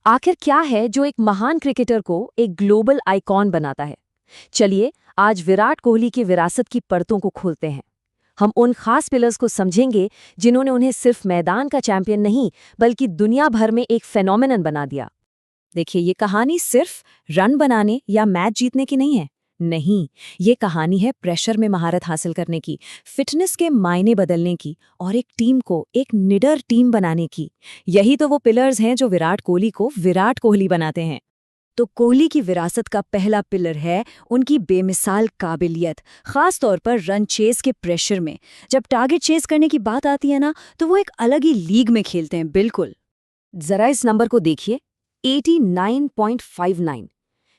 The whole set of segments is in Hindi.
आखिर क्या है जो एक महान क्रिकेटर को एक ग्लोबल आइकॉन बनाता है? चलिए आज विराट कोहली की विरासत की परतों को खोलते हैं। हम उन खास पिलर्स को समझेंगे जिन्होंने उन्हें सिर्फ मैदान का चैंपियन नहीं बल्कि दुनिया भर में एक फेनोमेनन बना दिया। देखिए, ये कहानी सिर्फ रन बनाने या मैच जीतने की नहीं है। नहीं, ये कहानी है प्रेशर में महारत हासिल करने की, फिटनेस के मायने बदलने की और एक टीम को एक निडर टीम बनाने की। यही तो वो पिलर्स हैं जो विराट कोहली को विराट कोहली बनाते हैं। तो कोहली की विरासत का पहला पिलर है उनकी बेमिसाल काबिलियत, खास तौर पर रन चेस के प्रेशर में। जब टारगेट चेस करने की बात आती है ना, तो वो एक अलग ही लीग में खेलते हैं। बिल्कुल, जरा इस नंबर को देखिए, 89.59।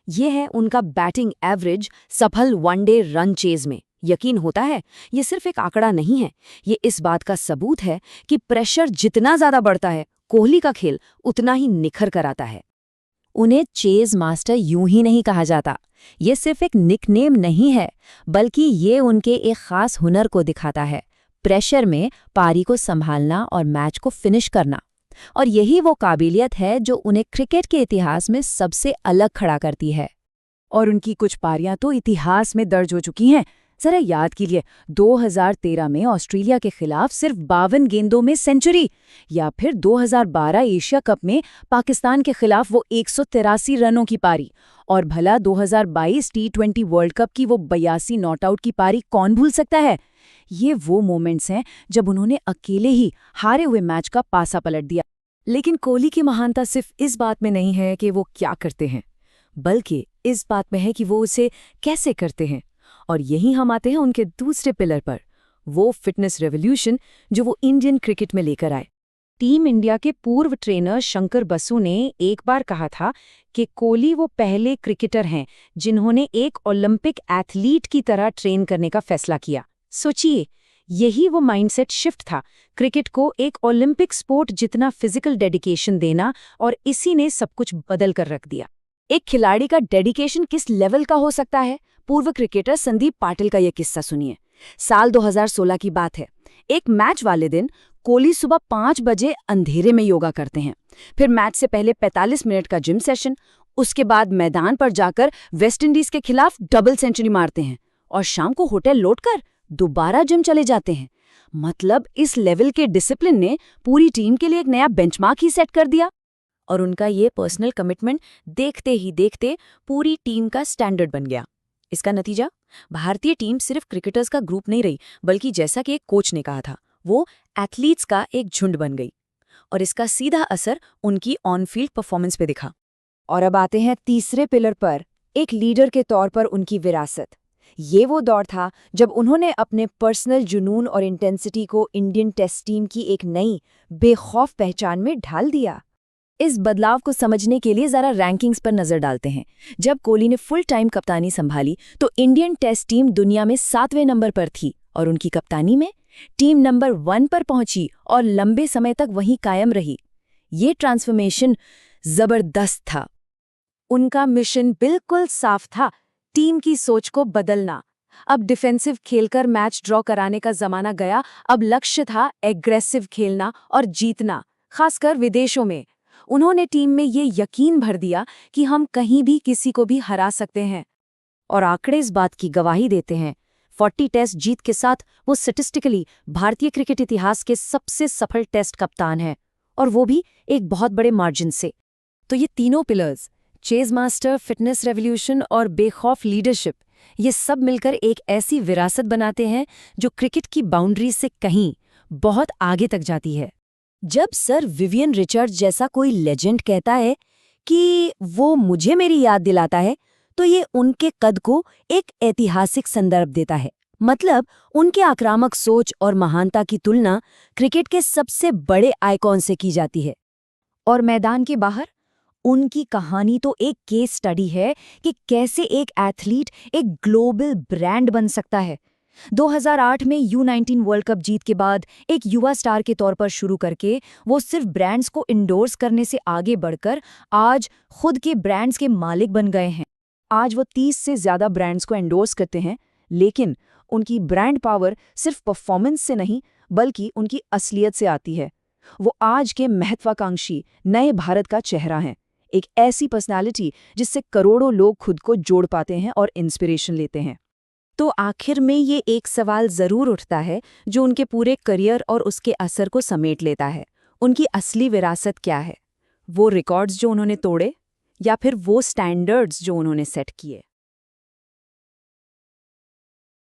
ये है उनका बैटिंग एवरेज सफल वनडे रन चेज में। यकीन होता है, ये सिर्फ एक आंकड़ा नहीं है, ये इस बात का सबूत है कि प्रेशर जितना ज्यादा बढ़ता है, कोहली का खेल उतना ही निखर कर आता है। उन्हें चेज मास्टर यूं ही नहीं कहा जाता। ये सिर्फ एक निकनेम नहीं है, बल्कि ये उनके एक खास हुनर को दिखाता है, प्रेशर में पारी को संभालना और मैच को फिनिश करना। और यही वो काबिलियत है जो उन्हें क्रिकेट के इतिहास में सबसे अलग खड़ा करती है। और उनकी कुछ पारियां तो इतिहास में दर्ज हो चुकी हैं। जरा याद कीजिए, 2013 में ऑस्ट्रेलिया के खिलाफ सिर्फ 52 गेंदों में सेंचुरी, या फिर 2012 एशिया कप में पाकिस्तान के खिलाफ वो 183 रनों की पारी, और भला 2022 टी20 वर्ल्ड कप की वो 82 नॉटआउट की पारी कौन भूल सकता है। ये वो मोमेंट्स हैं जब उन्होंने अकेले ही हारे हुए मैच का पासा पलट दिया। लेकिन कोहली की महानता सिर्फ इस बात में नहीं है कि वो क्या करते हैं, बल्कि इस बात में है कि वो उसे कैसे करते हैं। और यही हम आते हैं उनके दूसरे पिलर पर, वो फिटनेस रेवोल्यूशन जो वो इंडियन क्रिकेट में लेकर आए। टीम इंडिया के पूर्व ट्रेनर शंकर बसु ने एक बार कहा था कि कोहली वो पहले क्रिकेटर हैं जिन्होंने एक ओलंपिक एथलीट की तरह ट्रेन करने का फैसला किया। सोचिए, यही वो माइंडसेट शिफ्ट था, क्रिकेट को एक ओलंपिक स्पोर्ट जितना फिजिकल डेडिकेशन देना, और इसी ने सब कुछ बदल कर रख दिया। एक खिलाड़ी का डेडिकेशन किस लेवल का हो सकता है, पूर्व क्रिकेटर संदीप पाटिल का यह किस्सा सुनिए। साल 2016 की बात है। एक मैच वाले दिन कोहली सुबह 5 बजे अंधेरे में योगा करते हैं, फिर मैच से पहले 45 मिनट का जिम सेशन, उसके बाद मैदान पर जाकर वेस्टइंडीज के खिलाफ डबल सेंचुरी मारते हैं, और शाम को होटल लौटकर दोबारा जिम चले जाते हैं। मतलब इस लेवल के डिसिप्लिन ने पूरी टीम के लिए एक नया बेंचमार्क ही सेट कर दिया। और उनका ये पर्सनल कमिटमेंट देखते ही देखते पूरी टीम का स्टैंडर्ड बन गया। इसका नतीजा, भारतीय टीम सिर्फ क्रिकेटर्स का ग्रुप नहीं रही, बल्कि जैसा कि एक कोच ने कहा था, वो एथलीट्स का एक झुंड बन गई। और इसका सीधा असर उनकी ऑन फील्ड परफॉर्मेंस पे दिखा। और अब आते हैं तीसरे पिलर पर, एक लीडर के तौर पर उनकी विरासत। ये वो दौर था जब उन्होंने अपने पर्सनल जुनून और इंटेंसिटी को इंडियन टेस्ट टीम की एक नई बेखौफ पहचान में ढाल दिया। इस बदलाव को समझने के लिए जरा रैंकिंग्स पर नजर डालते हैं। जब कोहली ने फुल टाइम कप्तानी संभाली तो इंडियन टेस्ट टीम दुनिया में 7वें नंबर पर थी, और उनकी कप्तानी में टीम नंबर 1 पर पहुंची और लंबे समय तक वहीं कायम रही। ये ट्रांसफॉर्मेशन जबरदस्त था। उनका मिशन बिल्कुल साफ था, टीम की सोच को बदलना। अब डिफेंसिव खेलकर मैच ड्रॉ कराने का जमाना गया। अब लक्ष्य था एग्रेसिव खेलना और जीतना, खासकर विदेशों में। उन्होंने टीम में ये यकीन भर दिया कि हम कहीं भी किसी को भी हरा सकते हैं। और आंकड़े इस बात की गवाही देते हैं। 40 टेस्ट जीत के साथ वो स्टैटिस्टिकली भारतीय क्रिकेट इतिहास के सबसे सफल टेस्ट कप्तान हैं, और वो भी एक बहुत बड़े मार्जिन से। तो ये तीनों pillars, chase master, fitness revolution और बेखौफ लीडरशिप, ये सब मिलकर एक ऐसी विरासत बनाते हैं जो क्रिकेट की बाउंड्री से कहीं बहुत आगे तक जाती है। जब सर विवियन रिचर्ड्स जैसा कोई लेजेंड कहता है कि वो मुझे मेरी याद दिलाता है, तो ये उनके कद को एक ऐतिहासिक संदर्भ देता है। मतलब उनके आक्रामक सोच और महानता की तुलना क्रिकेट के सबसे बड़े आइकॉन से की जाती है। और मैदान के बाहर उनकी कहानी तो एक केस स्टडी है कि कैसे एक एथलीट एक ग्लोबल ब्रांड बन सकता है। 2008 में U19 वर्ल्ड कप जीत के बाद एक युवा स्टार के तौर पर शुरू करके वो सिर्फ ब्रांड्स को इंडोर्स करने से आगे बढ़कर आज खुद के ब्रांड्स के मालिक बन गए हैं। आज वो 30 से ज्यादा ब्रांड्स को इंडोर्स करते हैं, लेकिन उनकी ब्रांड पावर सिर्फ परफॉर्मेंस से नहीं बल्कि उनकी असलियत से आती है। वो आज के महत्वाकांक्षी नए भारत का चेहरा हैं। एक ऐसी पर्सनालिटी जिससे करोड़ों लोग खुद को जोड़ पाते हैं और इंस्पिरेशन लेते हैं। तो आखिर में ये एक सवाल ज़रूर उठता है जो उनके पूरे करियर और उसके असर को समेट लेता है। उनकी असली विरासत क्या है? वो रिकॉर्ड्स जो उन्होंने तोड़े, या फिर वो स्टैंडर्ड्स जो उन्होंने सेट किए?